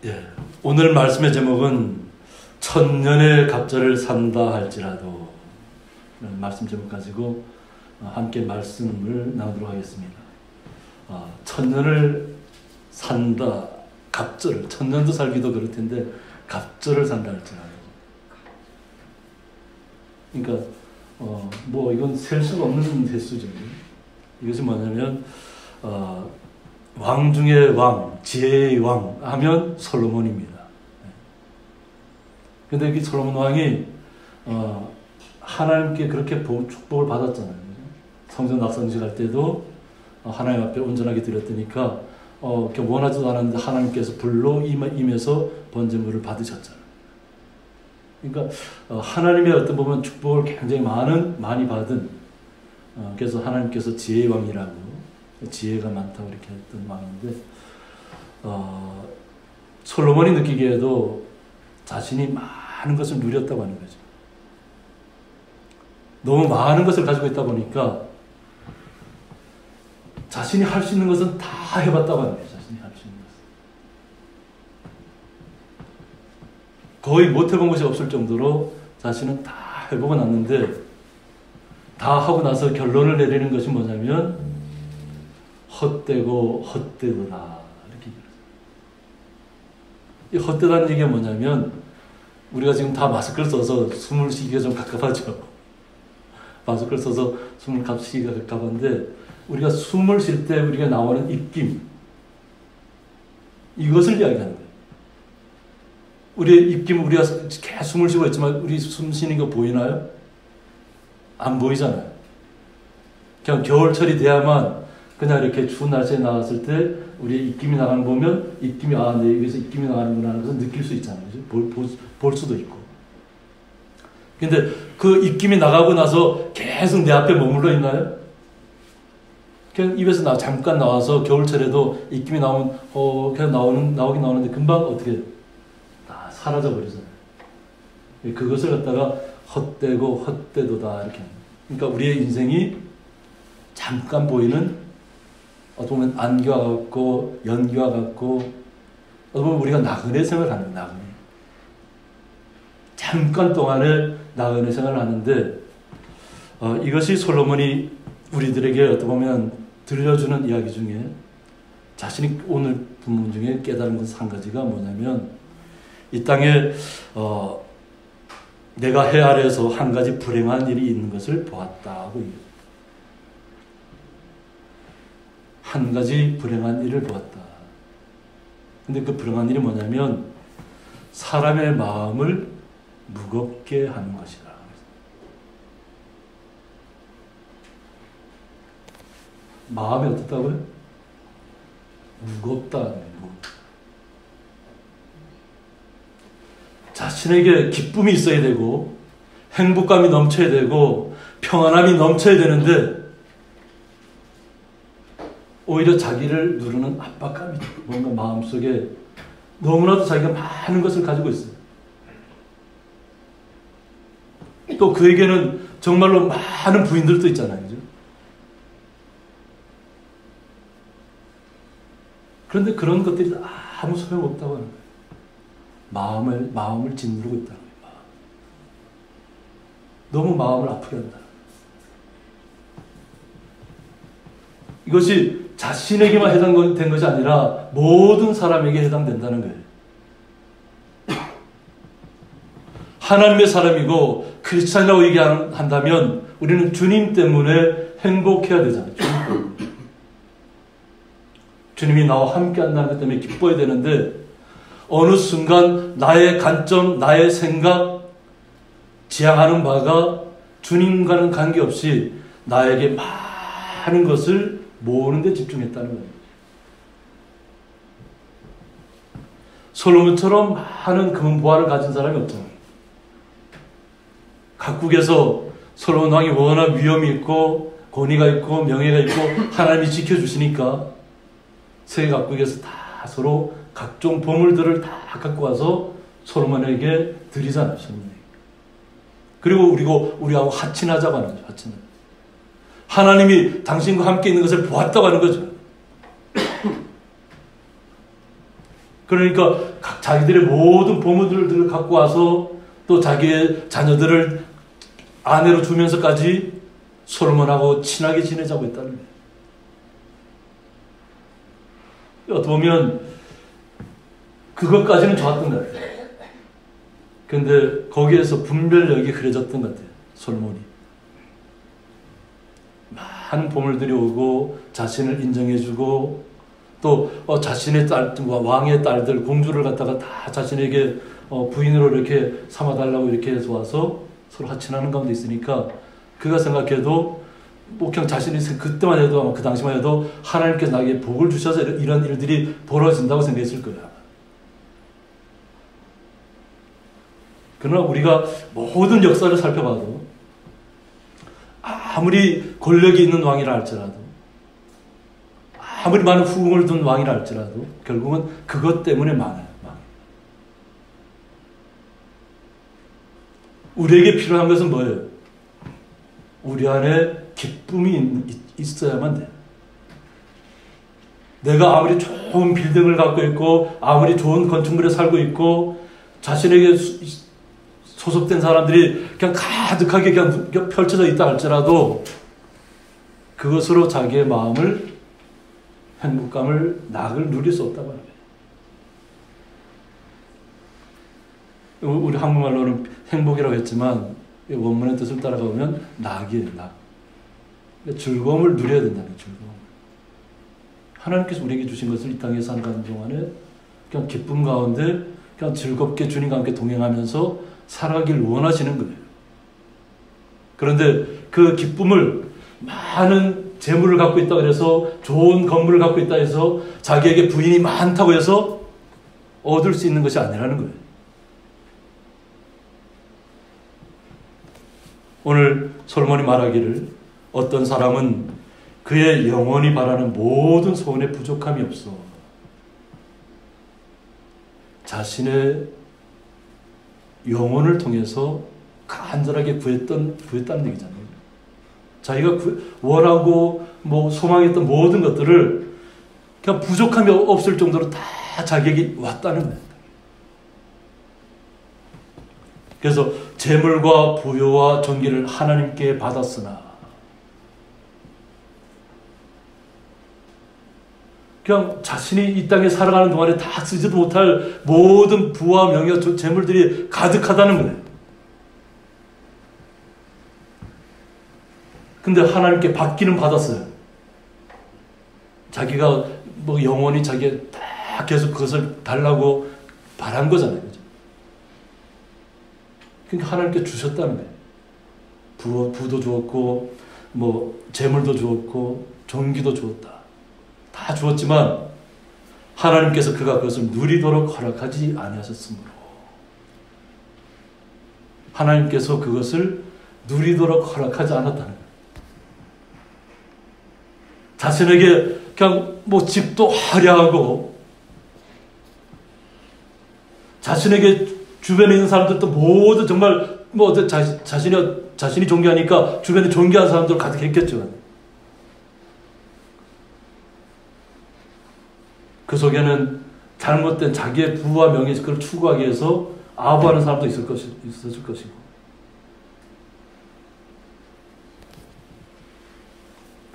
예, 오늘 말씀의 제목은 천년의 갑절을 산다 할지라도 라는 말씀 제목 가지고 함께 말씀을 나누도록 하겠습니다. 천년을 산다, 갑절을, 천년도 살기도 그럴 텐데 갑절을 산다 할지라도. 그러니까 뭐 이건 셀 수가 없는 횟수죠. 이것이 뭐냐면 왕 중의 왕, 지혜의 왕 하면 솔로몬입니다. 근데 이 솔로몬 왕이 하나님께 그렇게 축복을 받았잖아요. 성전 낙성식 할 때도 하나님 앞에 온전하게 드렸으니까 원하지도 않았는데 하나님께서 불로 임해서 번제물을 받으셨잖아요. 그러니까 하나님의 어떤 보면 축복을 굉장히 많이 받은, 그래서 하나님께서 지혜의 왕이라고, 지혜가 많다고 이렇게 했던 왕인데, 솔로몬이 느끼기에도 자신이 많은 것을 누렸다고 하는 거죠. 너무 많은 것을 가지고 있다 보니까 자신이 할 수 있는 것은 다 해봤다고 하는 거죠. 자신이 할 수 있는 것은 거의 못 해본 것이 없을 정도로 자신은 다 해보고 났는데, 다 하고 나서 결론을 내리는 것이 뭐냐면 헛되고 헛되도다, 이렇게 얘기해요. 이 헛되다는 얘기가 뭐냐면, 우리가 지금 다 마스크를 써서 숨을 쉬기가 좀 갑갑하죠. 마스크를 써서 숨을 쉬기가 갑갑한데, 우리가 숨을 쉴 때 우리가 나오는 입김, 이것을 이야기하는 거예요. 우리의 입김, 우리가 계속 숨을 쉬고 있지만 우리 숨 쉬는 거 보이나요? 안 보이잖아요. 그냥 겨울철이 돼야만, 그냥 이렇게 추운 날씨에 나왔을 때 우리 입김이 나가는 거 보면 입김이 내 입에서 입김이 나가는구나 하는 것을 느낄 수 있잖아요. 볼 수도 있고. 근데 그 입김이 나가고 나서 계속 내 앞에 머물러 있나요? 그냥 입에서 잠깐 나와서 겨울철에도 입김이 나오면 그냥 나오긴 나오는데 금방 어떻게 다 사라져 버리잖아요. 그것을 갖다가 헛되고 헛되도다, 이렇게. 그러니까 우리의 인생이 잠깐 보이는, 어떻게 보면 안개와 같고 연기와 같고, 어떻게 보면 우리가 나그네 생활을 하는 거예요. 나그네. 잠깐 동안에 나그네 생활을 하는데, 이것이 솔로몬이 우리들에게 어떻게 보면 들려주는 이야기 중에, 자신이 오늘 본문 중에 깨달은 것 한 가지가 뭐냐면, 이 땅에 내가 해 아래에서 한 가지 불행한 일이 있는 것을 보았다고 얘기해요. 한 가지 불행한 일을 보았다. 근데 그 불행한 일이 뭐냐면 사람의 마음을 무겁게 하는 것이다. 마음이 어떻다고요? 무겁다. 자신에게 기쁨이 있어야 되고 행복감이 넘쳐야 되고 평안함이 넘쳐야 되는데, 오히려 자기를 누르는 압박감이, 뭔가 마음속에 너무나도 자기가 많은 것을 가지고 있어요. 또 그에게는 정말로 많은 부인들도 있잖아요. 그죠? 그런데 그런 것들이 아무 소용없다고 하는 거예요. 마음을 짓누르고 있다는 거예요. 너무 마음을 아프게 한다. 이것이 자신에게만 해당된 것이 아니라 모든 사람에게 해당된다는 거예요. 하나님의 사람이고 크리스찬이라고 얘기한다면 우리는 주님 때문에 행복해야 되잖아요. 주님이 나와 함께 한다는 것 때문에 기뻐야 되는데, 어느 순간 나의 관점, 나의 생각, 지향하는 바가 주님과는 관계없이 나에게 많은 것을 모으는 데 집중했다는 거예요. 솔로몬처럼 많은 금보화를 가진 사람이 없잖아요. 각국에서 솔로몬 왕이 워낙 위엄이 있고 권위가 있고 명예가 있고 하나님이 지켜주시니까 세계 각국에서 다 서로 각종 보물들을 다 갖고 와서 솔로몬에게 드리잖아요. 솔로몬에게. 그리고 우리하고 하친하자고 하는 거죠. 하친을. 하나님이 당신과 함께 있는 것을 보았다고 하는 거죠. 그러니까 자기들의 모든 보물들을 갖고 와서 또 자기의 자녀들을 아내로 주면서까지 솔로몬하고 친하게 지내자고 했다는 거예요. 어떻게 보면 그것까지는 좋았던 것 같아요. 근데 거기에서 분별력이 흐려졌던 것 같아요. 솔로몬이. 많은 보물들이 오고 자신을 인정해주고 또 자신의 딸, 왕의 딸들, 공주를 갖다가 다 자신에게 부인으로 이렇게 삼아달라고 이렇게 해서 와서 서로 하친하는 가운데 있으니까 그가 생각해도 뭐 그냥 자신이 그때만 해도 아마 그 당시만 해도 하나님께서 나에게 복을 주셔서 이런 일들이 벌어진다고 생각했을 거야. 그러나 우리가 모든 역사를 살펴봐도 아무리 권력이 있는 왕이라 할지라도 아무리 많은 후궁을 둔 왕이라 할지라도 결국은 그것 때문에 망해요. 우리에게 필요한 것은 뭐예요? 우리 안에 기쁨이 있어야만 돼요. 내가 아무리 좋은 빌딩을 갖고 있고 아무리 좋은 건축물에 살고 있고 자신에게 소속된 사람들이 그냥 가득하게 그냥 펼쳐져 있다 할지라도 그것으로 자기의 마음을 행복감을 낙을 누릴 수 없다고 합니다. 우리 한국말로는 행복이라고 했지만 원문의 뜻을 따라가보면 낙이에요. 낙. 즐거움을 누려야 된다는 즐거움. 하나님께서 우리에게 주신 것을 이 땅에 사는 동안에 그냥 기쁨 가운데 그냥 즐겁게 주님과 함께 동행하면서 살아가길 원하시는 거예요. 그런데 그 기쁨을 많은 재물을 갖고 있다고 해서 좋은 건물을 갖고 있다 해서 자기에게 부인이 많다고 해서 얻을 수 있는 것이 아니라는 거예요. 오늘 솔로몬이 말하기를 어떤 사람은 그의 영혼이 바라는 모든 소원에 부족함이 없어 자신의 영혼을 통해서 간절하게 구했다는 얘기잖아요. 자기가 원하고 소망했던 모든 것들을 그냥 부족함이 없을 정도로 다 자기에게 왔다는 거예요. 그래서 재물과 부요와 존귀를 하나님께 받았으나 그냥 자신이 이 땅에 살아가는 동안에 다 쓰지도 못할 모든 부와 명예와 재물들이 가득하다는 거예요. 근데 하나님께 받기는 받았어요. 자기가 영원히 자기가 다 계속 그것을 달라고 바란 거잖아요. 그죠? 그러니까 하나님께 주셨다는 거예요. 부도 주었고, 재물도 주었고, 종기도 주었다. 다 주었지만, 하나님께서 그가 그것을 누리도록 허락하지 아니하셨으므로. 하나님께서 그것을 누리도록 허락하지 않았다는 거예요. 자신에게 그냥 집도 화려하고, 자신에게 주변에 있는 사람들도 모두 정말 자신이 존귀하니까 주변에 존귀한 사람들 가득했겠죠. 그 속에는 잘못된 자기의 부와 명예 그걸 추구하기 위해서 아부하는 사람도 있었을 것이고.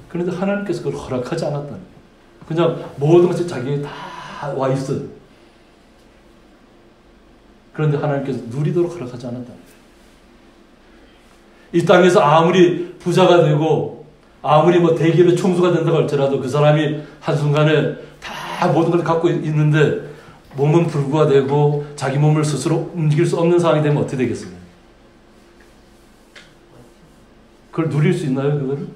그런데 하나님께서 그걸 허락하지 않았다는 거예요. 그냥 모든 것이 자기에게 다 와 있어요. 그런데 하나님께서 누리도록 허락하지 않았다는 거예요. 이 땅에서 아무리 부자가 되고 아무리 대기업의 총수가 된다고 할지라도 그 사람이 한순간에 다 모든 걸 갖고 있는데 몸은 불구화되고 자기 몸을 스스로 움직일 수 없는 상황이 되면 어떻게 되겠어요? 그걸 누릴 수 있나요? 그거를?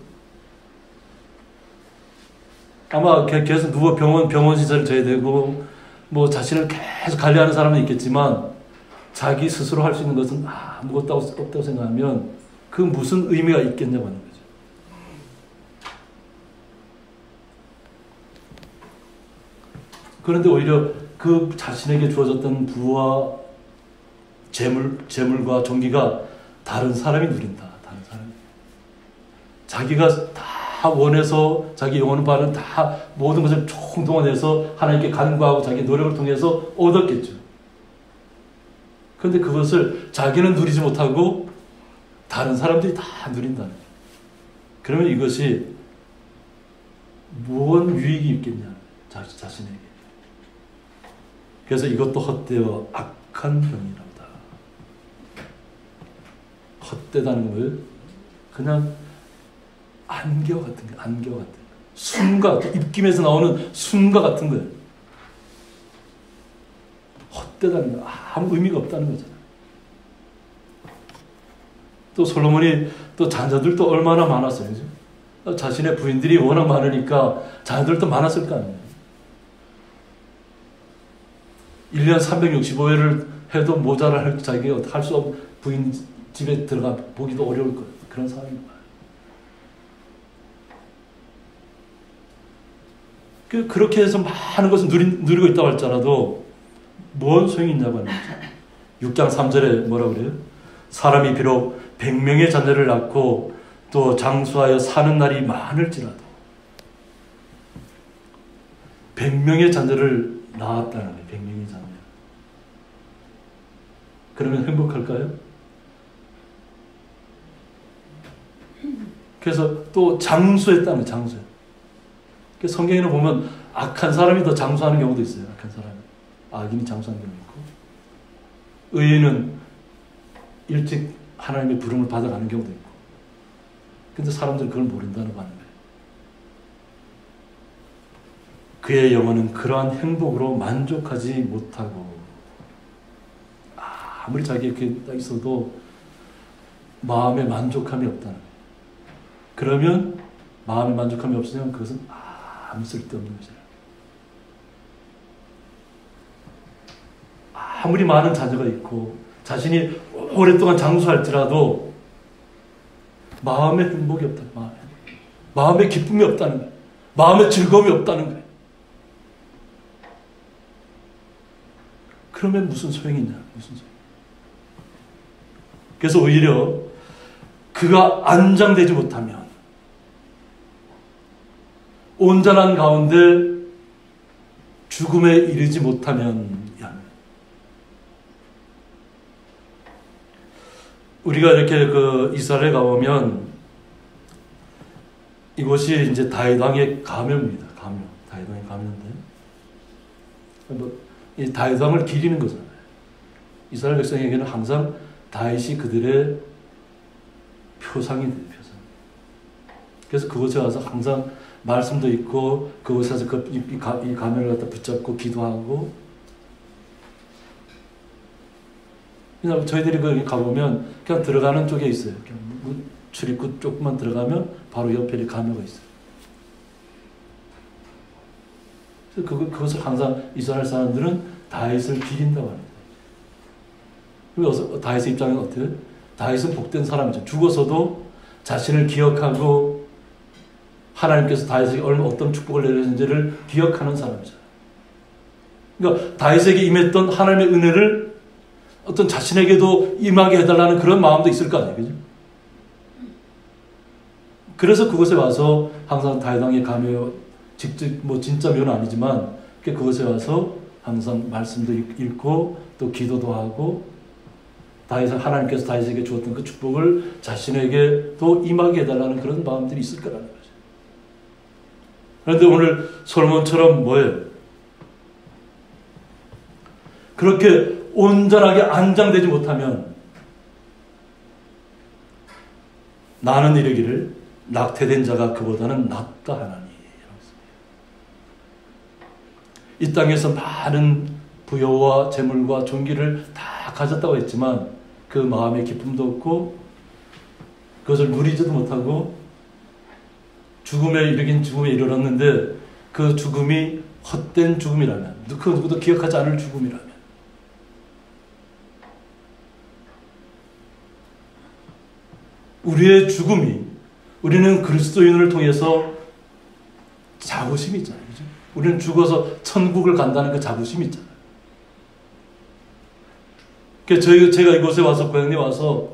아마 계속 누워 병원 시설을 져야 되고 자신을 계속 관리하는 사람은 있겠지만 자기 스스로 할 수 있는 것은 아무것도 없다고 생각하면 그 무슨 의미가 있겠냐고 하는 거죠. 그런데 오히려 그 자신에게 주어졌던 부와 재물과 존귀가 다른 사람이 누린다. 다른 사람이. 자기가 다 다 원해서 자기 영혼을 바는 다 모든 것을 총동원해서 하나님께 간구하고 자기 노력을 통해서 얻었겠죠. 그런데 그것을 자기는 누리지 못하고 다른 사람들이 다 누린다는 거예요. 그러면 이것이 무언 유익이 있겠냐, 자신에게. 그래서 이것도 헛되어 악한 병이라다. 헛되다는 거예요. 그냥 안개 같은 거예요. 안개 같은 거예요. 숨과 같은, 입김에서 나오는 숨과 같은 거예요. 헛되다는 거, 아무 의미가 없다는 거잖아요. 또 솔로몬이 또 자녀들도 얼마나 많았어요. 그죠? 자신의 부인들이 워낙 많으니까 자녀들도 많았을 거 아니에요. 1년 365회를 해도 모자랄 자기가 할 수 없는 부인 집에 들어가 보기도 어려울 거예요. 그런 상황인 거예요. 그렇게 해서 많은 것을 누리고 있다고 할지라도 뭔 소용이 있냐고 하는 거죠. 6장 3절에 뭐라고 그래요? 사람이 비록 100명의 자녀를 낳고 또 장수하여 사는 날이 많을지라도 100명의 자녀를 낳았다는 거예요. 100명의 자녀. 그러면 행복할까요? 그래서 또 장수했다는 거예요. 장수. 성경에는 보면 악한 사람이 더 장수하는 경우도 있어요. 악한 사람이. 악인이 장수하는 경우 있고 의인은 일찍 하나님의 부름을 받아가는 경우도 있고. 근데 사람들은 그걸 모른다는 거 아니에요. 그의 영혼은 그러한 행복으로 만족하지 못하고 아무리 자기에게 있어도 마음에 만족함이 없다는 거예요. 그러면 마음에 만족함이 없으면 그것은 아무 쓸데없는 것이에요. 아무리 많은 자녀가 있고 자신이 오랫동안 장수할지라도 마음에 행복이 없다는 거예요. 마음에 기쁨이 없다는 거예요. 마음에 즐거움이 없다는 거예요. 그러면 무슨 소용이 있냐? 무슨 소용? 그래서 오히려 그가 안장되지 못하면 온전한 가운데 죽음에 이르지 못하면 우리가 이렇게 이스라엘에 가보면 이곳이 이제 다윗 왕의 가면입니다. 다윗 왕의 가면인데 이 다윗 왕을 기리는 거잖아요. 이스라엘 백성에게는 항상 다윗이 그들의 표상이 돼요. 표상. 그래서 그곳에 와서 항상 말씀도 있고 그곳에 와서 이 가면을 갖다 붙잡고 기도하고. 그냥 저희들이 거기 가보면 그냥 들어가는 쪽에 있어요. 그냥 출입구 조금만 들어가면 바로 옆에 가면가 있어요. 그래서 그것을 항상 이스라엘 사람들은 다윗을 기린다고 합니다. 그래서 다윗의 입장은 어때요? 다윗은 복된 사람이죠. 죽어서도 자신을 기억하고 하나님께서 다윗에게 어떤 축복을 내리는지를 기억하는 사람이잖아요. 그러니까 다윗에게 임했던 하나님의 은혜를 어떤 자신에게도 임하게 해달라는 그런 마음도 있을 거 아니에요. 그죠? 그래서 그곳에 와서 항상 다윗 왕의 가며 직접 진짜 묘는 아니지만 그곳에 와서 항상 말씀도 읽고 또 기도도 하고 하나님께서 다윗에게 주었던 그 축복을 자신에게 또 임하게 해달라는 그런 마음들이 있을 거라는 거죠. 그런데 오늘 솔로몬처럼 뭐예요? 그렇게 온전하게 안장되지 못하면 나는 이르기를 낙태된 자가 그보다는 낫다 하나니. 이 땅에서 많은 부여와 재물과 존귀를 다 가졌다고 했지만 그 마음에 기쁨도 없고 그것을 누리지도 못하고 죽음에 이르렀는데 그 죽음이 헛된 죽음이라면 그 누구도 기억하지 않을 죽음이라면 우리의 죽음이 우리는 그리스도인을 통해서 자부심이 있잖아요. 그죠? 우리는 죽어서 천국을 간다는 그 자부심이 있잖아요. 그래서 제가 이곳에 와서 고향에 와서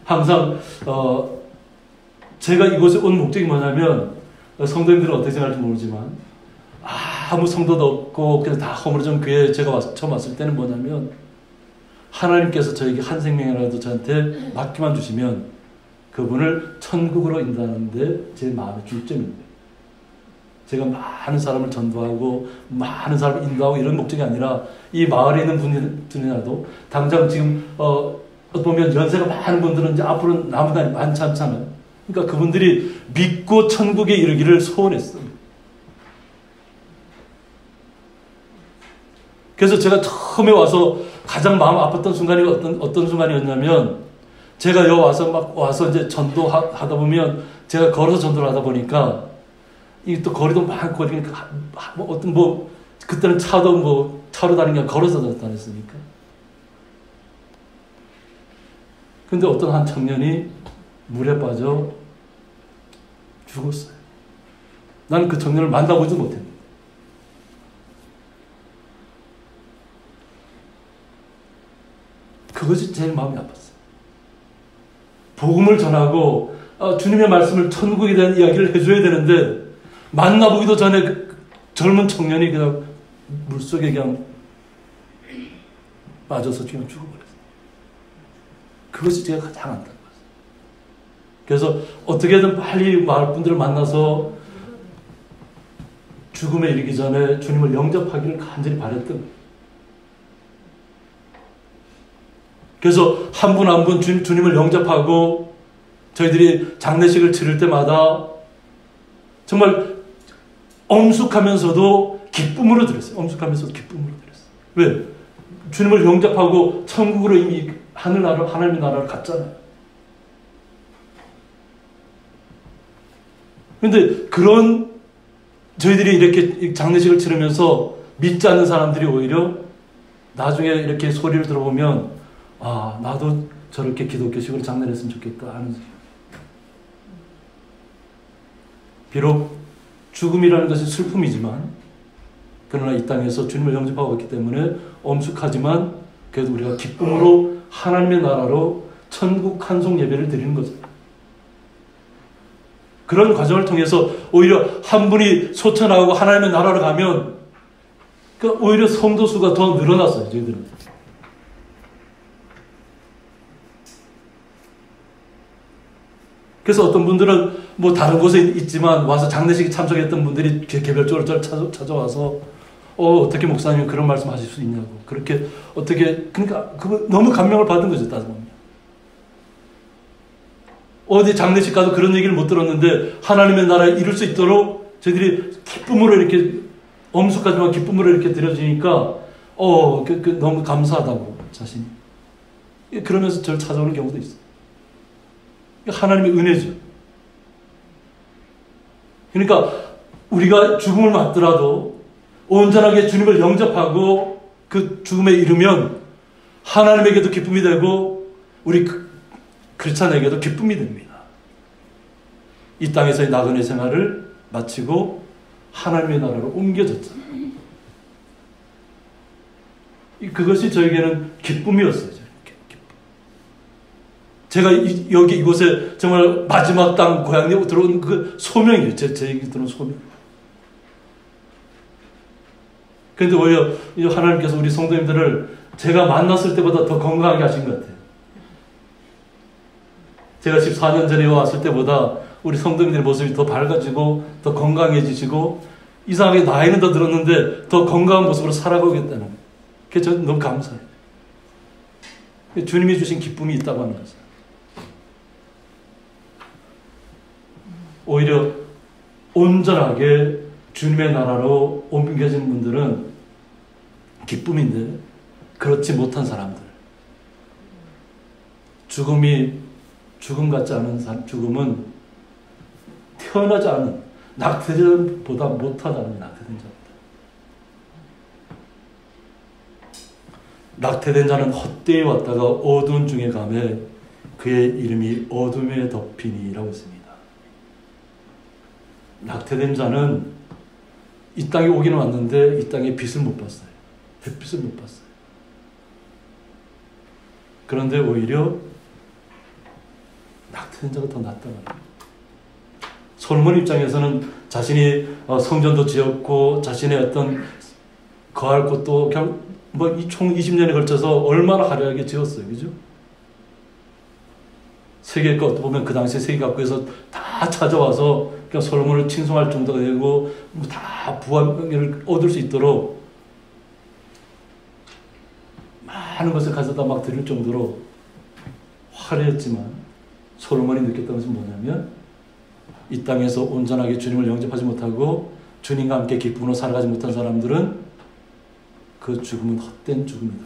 항상 제가 이곳에 온 목적이 뭐냐면 성도님들은 어떻게 생각할지 모르지만 아무 성도도 없고 그래서 다 허물어진 교회에 제가 처음 왔을 때는 뭐냐면 하나님께서 저에게 한 생명이라도 저한테 맡기만 주시면 그분을 천국으로 인도하는데 제 마음의 중점입니다. 제가 많은 사람을 전도하고 많은 사람을 인도하고 이런 목적이 아니라 이 마을에 있는 분이라도 당장 지금 보면 연세가 많은 분들은 이제 앞으로 남은 날이 많지 않잖아요. 그러니까 그분들이 믿고 천국에 이르기를 소원했어요. 그래서 제가 처음에 와서 가장 마음 아팠던 순간이 어떤 순간이었냐면 제가 여기 와서 이제 전도하다 보면 제가 걸어서 전도를 하다 보니까 이 또 거리도 많고 그러니까 그때는 차로 다니는 게 걸어서 다녔으니까. 근데 어떤 한 청년이 물에 빠져 죽었어요. 나는 그 청년을 만나보지 못했는데. 그것이 제일 마음이 아팠어요. 복음을 전하고 주님의 말씀을 천국에 대한 이야기를 해줘야 되는데 만나보기도 전에 그 젊은 청년이 그냥 물속에 그냥 빠져서 그냥 죽어버렸어요. 그것이 제가 가장 안타까웠어요. 그래서 어떻게든 빨리 마을 분들을 만나서 죽음에 이르기 전에 주님을 영접하기를 간절히 바랬던. 그래서 한 분 한 분 주님을 영접하고 저희들이 장례식을 치를 때마다 정말 엄숙하면서도 기쁨으로 드렸어요. 엄숙하면서도 기쁨으로 드렸어요. 왜? 주님을 영접하고 천국으로 이미 하나님의 나라를 갔잖아요. 그런데 그런 저희들이 이렇게 장례식을 치르면서 믿지 않는 사람들이 오히려 나중에 이렇게 소리를 들어보면 나도 저렇게 기독교식으로 장례를 했으면 좋겠다 하는. 비록 죽음이라는 것이 슬픔이지만 그러나 이 땅에서 주님을 영접하고 있기 때문에 엄숙하지만 그래도 우리가 기쁨으로 하나님의 나라로 천국 환송 예배를 드리는 거죠. 그런 과정을 통해서 오히려 한 분이 소천하고 하나님의 나라로 가면 오히려 성도 수가 더 늘어났어요. 저희들은. 그래서 어떤 분들은 다른 곳에 있지만 와서 장례식에 참석했던 분들이 개별적으로 저를 찾아와서 어떻게 목사님 그런 말씀 하실 수 있냐고. 그렇게 그러니까 그거 너무 감명을 받은 거죠. 따져보면. 어디 장례식 가도 그런 얘기를 못 들었는데 하나님의 나라에 이룰 수 있도록 저희들이 기쁨으로 이렇게 엄숙하지만 기쁨으로 이렇게 드려지니까 너무 감사하다고 자신이. 그러면서 저를 찾아오는 경우도 있어요. 하나님의 은혜죠. 그러니까 우리가 죽음을 맞더라도 온전하게 주님을 영접하고 그 죽음에 이르면 하나님에게도 기쁨이 되고 우리 크리스찬에게도 기쁨이 됩니다. 이 땅에서의 나그네 생활을 마치고 하나님의 나라로 옮겨졌잖아요. 그것이 저에게는 기쁨이었어요. 제가 이곳에 정말 마지막 땅 고향에 들어온 그 소명이에요. 제 얘기 들어온 소명. 그런데 오히려 하나님께서 우리 성도님들을 제가 만났을 때보다 더 건강하게 하신 것 같아요. 제가 14년 전에 왔을 때보다 우리 성도님들의 모습이 더 밝아지고 더 건강해지시고 이상하게 나이는 더 들었는데 더 건강한 모습으로 살아가겠다는. 그게 저는 너무 감사해요. 주님이 주신 기쁨이 있다고 하는 거죠. 오히려 온전하게 주님의 나라로 옮겨진 분들은 기쁨인데 그렇지 못한 사람들, 죽음 같지 않은 죽음은 태어나지 않은 낙태전보다 못하다는 낙태된 자입니다. 낙태된 자는 헛되이 왔다가 어두운 중에 가매 그의 이름이 어둠에 덮이니라고 했습니다. 낙태된 자는 이 땅에 오기는 왔는데 이 땅에 빛을 못 봤어요. 햇빛을 못 봤어요. 그런데 오히려 낙태된 자가 더 낫다고 합니다. 솔로몬 입장에서는 자신이 성전도 지었고 자신의 어떤 거할 곳도 그냥 뭐 총 20년에 걸쳐서 얼마나 화려하게 지었어요. 그죠? 세계 것 보면 그 당시에 세계 각국에서 다 찾아와서 그냥 솔로몬을 칭송할 정도가 되고 다 부활을 얻을 수 있도록 많은 것을 가져다 막 드릴 정도로 화려했지만 솔로몬이 느꼈던 것은 뭐냐면 이 땅에서 온전하게 주님을 영접하지 못하고 주님과 함께 기쁨으로 살아가지 못한 사람들은 그 죽음은 헛된 죽음이다.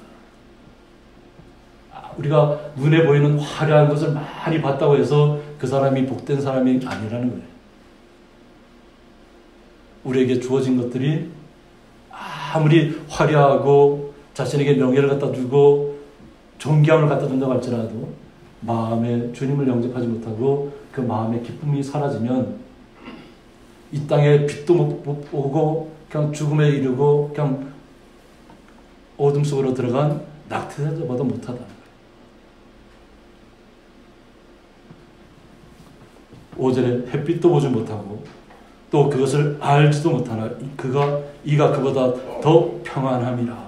우리가 눈에 보이는 화려한 것을 많이 봤다고 해서 그 사람이 복된 사람이 아니라는 거예요. 우리에게 주어진 것들이 아무리 화려하고 자신에게 명예를 갖다 주고 존귀함을 갖다 준다고 할지라도 마음에 주님을 영접하지 못하고 그 마음의 기쁨이 사라지면 이 땅에 빛도 못 보고 그냥 죽음에 이르고 그냥 어둠 속으로 들어간 낙태자보다 못하다. 5절에 햇빛도 보지 못하고 또 그것을 알지도 못하나 이가 그보다 더 평안함이라.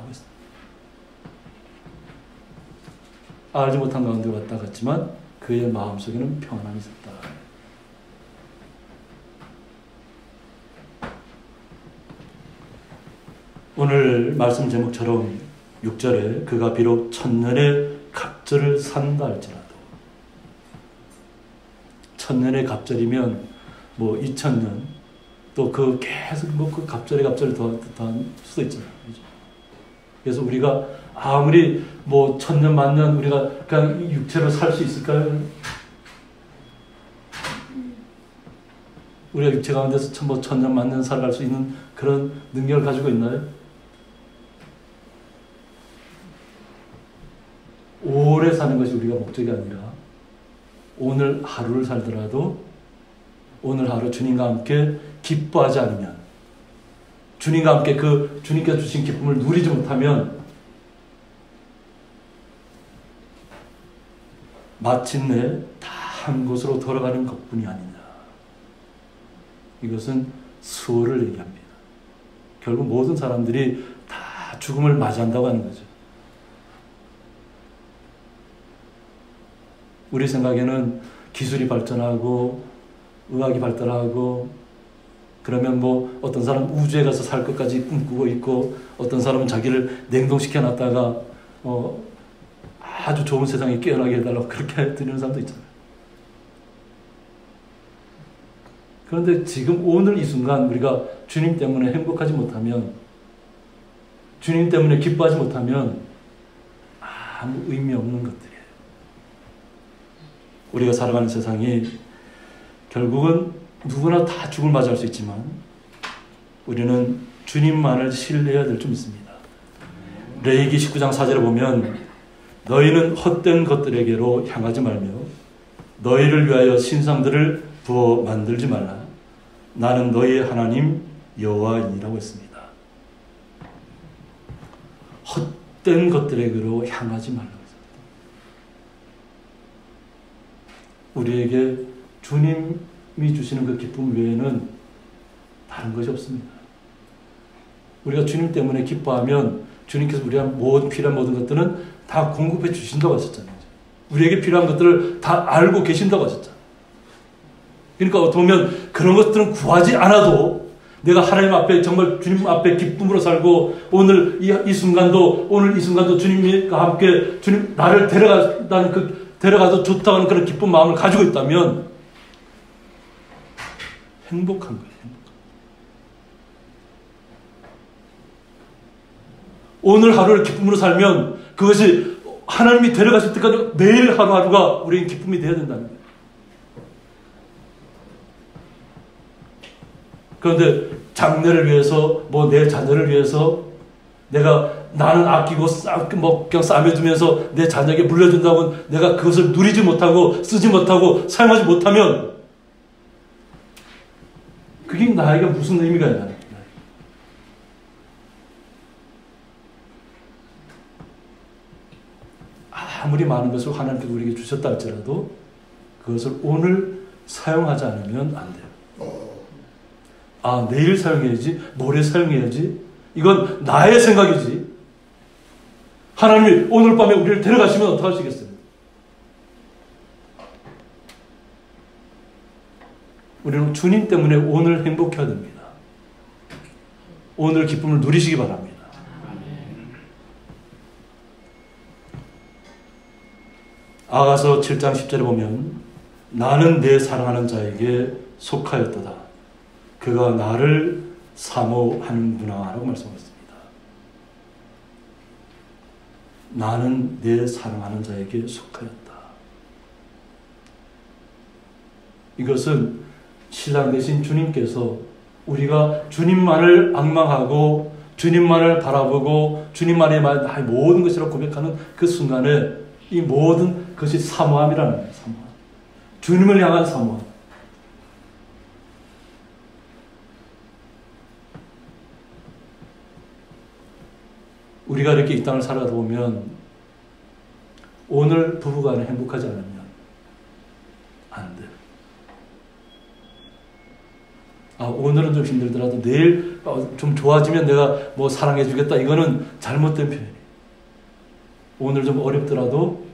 알지 못한 가운데 왔다 갔지만 그의 마음속에는 평안함이 있었다. 오늘 말씀 제목처럼 6절에 그가 비록 천년의 갑절을 산다 할지라도, 천년의 갑절이면 뭐 2000년 또 그 계속 뭐 그 갑절에 갑절을 더한 수도 있잖아요. 그렇죠? 그래서 우리가 아무리 뭐 천년 만년 우리가 그냥 육체로 살 수 있을까요? 우리가 육체 가운데서 뭐 천년 만년 살아갈 수 있는 그런 능력을 가지고 있나요? 오래 사는 것이 우리가 목적이 아니라 오늘 하루를 살더라도 오늘 하루 주님과 함께 기뻐하지 않으면, 주님과 함께 그 주님께서 주신 기쁨을 누리지 못하면 마침내 다 한 곳으로 돌아가는 것뿐이 아니냐. 이것은 수호를 얘기합니다. 결국 모든 사람들이 다 죽음을 맞이한다고 하는 거죠. 우리 생각에는 기술이 발전하고 의학이 발달하고 그러면 뭐 어떤 사람 우주에 가서 살 것까지 꿈꾸고 있고 어떤 사람은 자기를 냉동시켜 놨다가 아주 좋은 세상에 깨어나게 해달라고 그렇게 드리는 사람도 있잖아요. 그런데 지금 오늘 이 순간 우리가 주님 때문에 행복하지 못하면, 주님 때문에 기뻐하지 못하면 아무 의미 없는 것들이에요. 우리가 살아가는 세상이 결국은 누구나 다 죽음을 맞이할 수 있지만 우리는 주님만을 신뢰해야 될 줄 믿습니다. 레위기 19장 4절에 보면 너희는 헛된 것들에게로 향하지 말며 너희를 위하여 신상들을 부어 만들지 말라. 나는 너희의 하나님 여호와이니라고 했습니다. 헛된 것들에게로 향하지 말라고 했습니다. 우리에게 주님이 주시는 그 기쁨 외에는 다른 것이 없습니다. 우리가 주님 때문에 기뻐하면 주님께서 우리가 필요한 모든 것들은 다 공급해 주신다고 하셨잖아요. 우리에게 필요한 것들을 다 알고 계신다고 하셨잖아요. 그러니까 어떻게 보면 그런 것들은 구하지 않아도 내가 하나님 앞에 정말 주님 앞에 기쁨으로 살고 오늘 이 순간도 주님과 함께 주님 나를 데려가도 좋다고 하는 그런 기쁜 마음을 가지고 있다면 행복한 거예요. 오늘 하루를 기쁨으로 살면 그것이 하나님이 데려가실 때까지 매일 하루하루가 우리에게 기쁨이 되어야 된다는 거예요. 그런데 장래를 위해서 내 자녀를 위해서 나는 아끼고 그냥 싸매두면서 내 자녀에게 물려준다고 내가 그것을 누리지 못하고 쓰지 못하고 사용하지 못하면 그게 나에게 무슨 의미가 있나요? 아무리 많은 것을 하나님께서 우리에게 주셨다 할지라도 그것을 오늘 사용하지 않으면 안 돼요. 아, 내일 사용해야지, 모레 사용해야지. 이건 나의 생각이지. 하나님이 오늘 밤에 우리를 데려가시면 어떡하시겠어요? 우리는 주님 때문에 오늘 행복해야 됩니다. 오늘 기쁨을 누리시기 바랍니다. 아가서 7장 10절에 보면 나는 내 사랑하는 자에게 속하였도다. 그가 나를 사모하는구나 라고 말씀하셨습니다. 나는 내 사랑하는 자에게 속하였다. 이것은 신랑 되신 주님께서 우리가 주님만을 앙망하고 주님만을 바라보고 주님만의 나의 모든 것이라고 고백하는 그 순간에 이 모든 것이 사모함이라는 거예요. 사모함. 주님을 향한 사모함. 우리가 이렇게 이 땅을 살아가다 보면 오늘 부부간에 행복하지 않으면 안 돼요. 아, 오늘은 좀 힘들더라도 내일 좀 좋아지면 내가 뭐 사랑해 주겠다. 이거는 잘못된 표현이에요. 오늘 좀 어렵더라도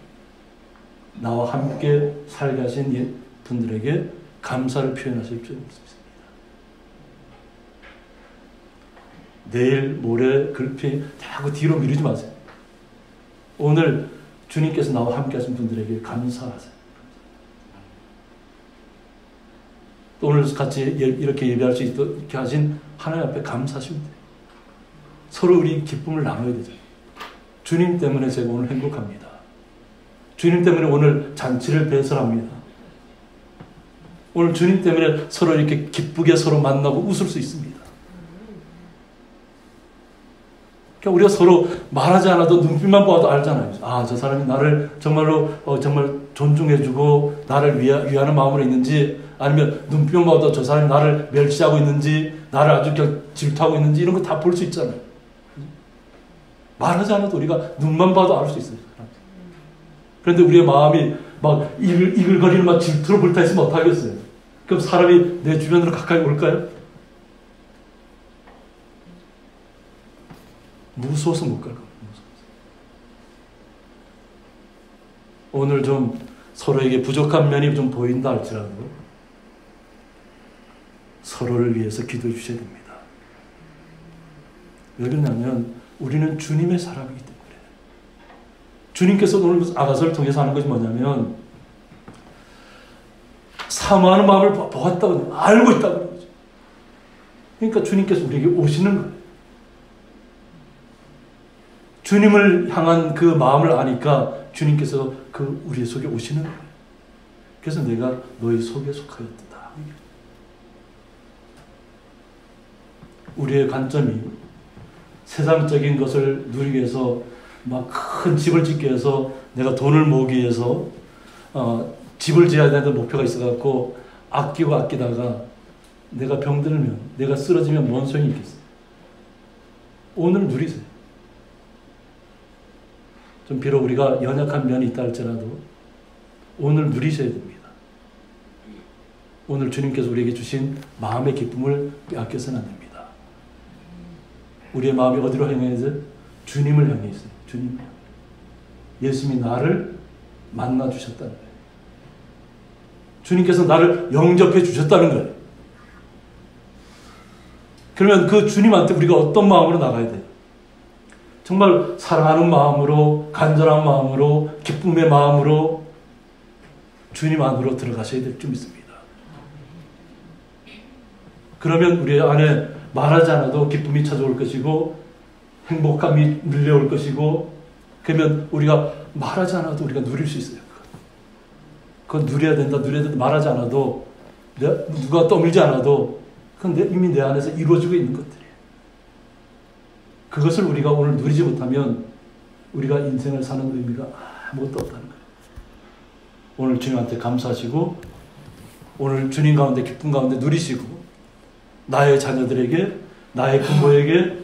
나와 함께 살게 하신 분들에게 감사를 표현하실 필요가 있습니다. 내일, 모레, 글피 자꾸 뒤로 미루지 마세요. 오늘 주님께서 나와 함께 하신 분들에게 감사하세요. 또 오늘 같이 이렇게 예배할 수 있게 하신 하나님 앞에 감사하시면 돼요. 서로 우리 기쁨을 나눠야 되죠. 주님 때문에 제가 오늘 행복합니다. 주님 때문에 오늘 잔치를 배설합니다. 오늘 주님 때문에 서로 이렇게 기쁘게 서로 만나고 웃을 수 있습니다. 그러니까 우리가 서로 말하지 않아도 눈빛만 봐도 알잖아요. 아, 저 사람이 나를 정말로 정말 존중해주고 나를 위하는 마음으로 있는지, 아니면 눈빛만 봐도 저 사람이 나를 멸시하고 있는지, 나를 아주 질투하고 있는지, 이런 거 다 볼 수 있잖아요. 말하지 않아도 우리가 눈만 봐도 알 수 있어요. 그런데 우리의 마음이 막 이글거리는 막 질투로 불타있으면 어떡하겠어요? 그럼 사람이 내 주변으로 가까이 올까요? 무서워서 못 갈 겁니다. 오늘 좀 서로에게 부족한 면이 좀 보인다 할지라도 서로를 위해서 기도해 주셔야 됩니다. 왜 그러냐면 우리는 주님의 사람이기 때문에. 주님께서 오늘 아가서를 통해서 하는 것이 뭐냐면 사모하는 마음을 보았다고 알고 있다고 그런 거죠. 그러니까 주님께서 우리에게 오시는 거예요. 주님을 향한 그 마음을 아니까 주님께서 그 우리 속에 오시는 거예요. 그래서 내가 너희 속에 속하였다. 우리의 관점이 세상적인 것을 누리기 위해서 막 큰 집을 짓기 위해서 내가 돈을 모으기 위해서 집을 지어야 되는 목표가 있어갖고 아끼다가 내가 병들면 내가 쓰러지면 뭔 소용이 있겠어요. 오늘 누리세요. 좀 비록 우리가 연약한 면이 있다 할지라도 오늘 누리셔야 됩니다. 오늘 주님께서 우리에게 주신 마음의 기쁨을 빼앗겨서는 안 됩니다. 우리의 마음이 어디로 향해 있어요? 주님을 향해 있어요. 주님. 예수님이 나를 만나 주셨다는 거예요. 주님께서 나를 영접해 주셨다는 거예요. 그러면 그 주님한테 우리가 어떤 마음으로 나가야 돼요? 정말 사랑하는 마음으로, 간절한 마음으로, 기쁨의 마음으로 주님 안으로 들어가셔야 될 줄 믿습니다. 그러면 우리 안에 말하지 않아도 기쁨이 찾아올 것이고 행복감이 밀려올 것이고, 그러면 우리가 말하지 않아도 우리가 누릴 수 있어요. 그건 누려야 된다, 말하지 않아도, 누가 떠밀지 않아도 그건 이미 내 안에서 이루어지고 있는 것들이에요. 그것을 우리가 오늘 누리지 못하면 우리가 인생을 사는 의미가 아무것도 없다는 거예요. 오늘 주님한테 감사하시고 오늘 주님 가운데 기쁨 가운데 누리시고 나의 자녀들에게, 나의 부모에게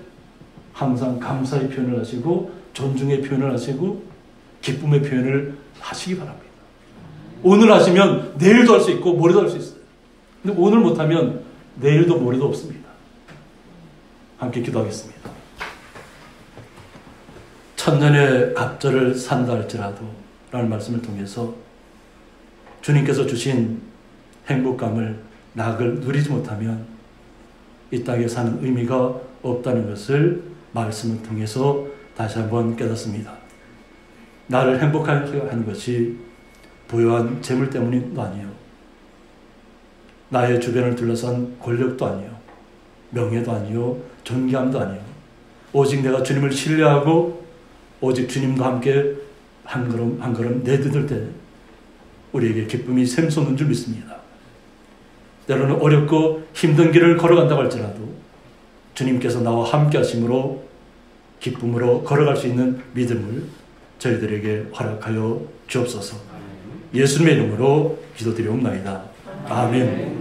항상 감사의 표현을 하시고 존중의 표현을 하시고 기쁨의 표현을 하시기 바랍니다. 오늘 하시면 내일도 할 수 있고 모레도 할 수 있어요. 근데 오늘 못하면 내일도 모레도 없습니다. 함께 기도하겠습니다. 천년의 갑절을 산다 할지라도 라는 말씀을 통해서 주님께서 주신 행복감을 낙을 누리지 못하면 이 땅에 사는 의미가 없다는 것을 말씀을 통해서 다시 한번 깨닫습니다. 나를 행복하게 하는 것이 부유한 재물 때문도 아니에요. 나의 주변을 둘러싼 권력도 아니에요. 명예도 아니요. 존귀함도 아니에요. 오직 내가 주님을 신뢰하고 오직 주님과 함께 한 걸음 한 걸음 내딛을 때 우리에게 기쁨이 샘솟는 줄 믿습니다. 때로는 어렵고 힘든 길을 걸어간다고 할지라도 주님께서 나와 함께 하심으로 기쁨으로 걸어갈 수 있는 믿음을 저희들에게 허락하여 주옵소서. 예수님의 이름으로 기도드리옵나이다. 아멘.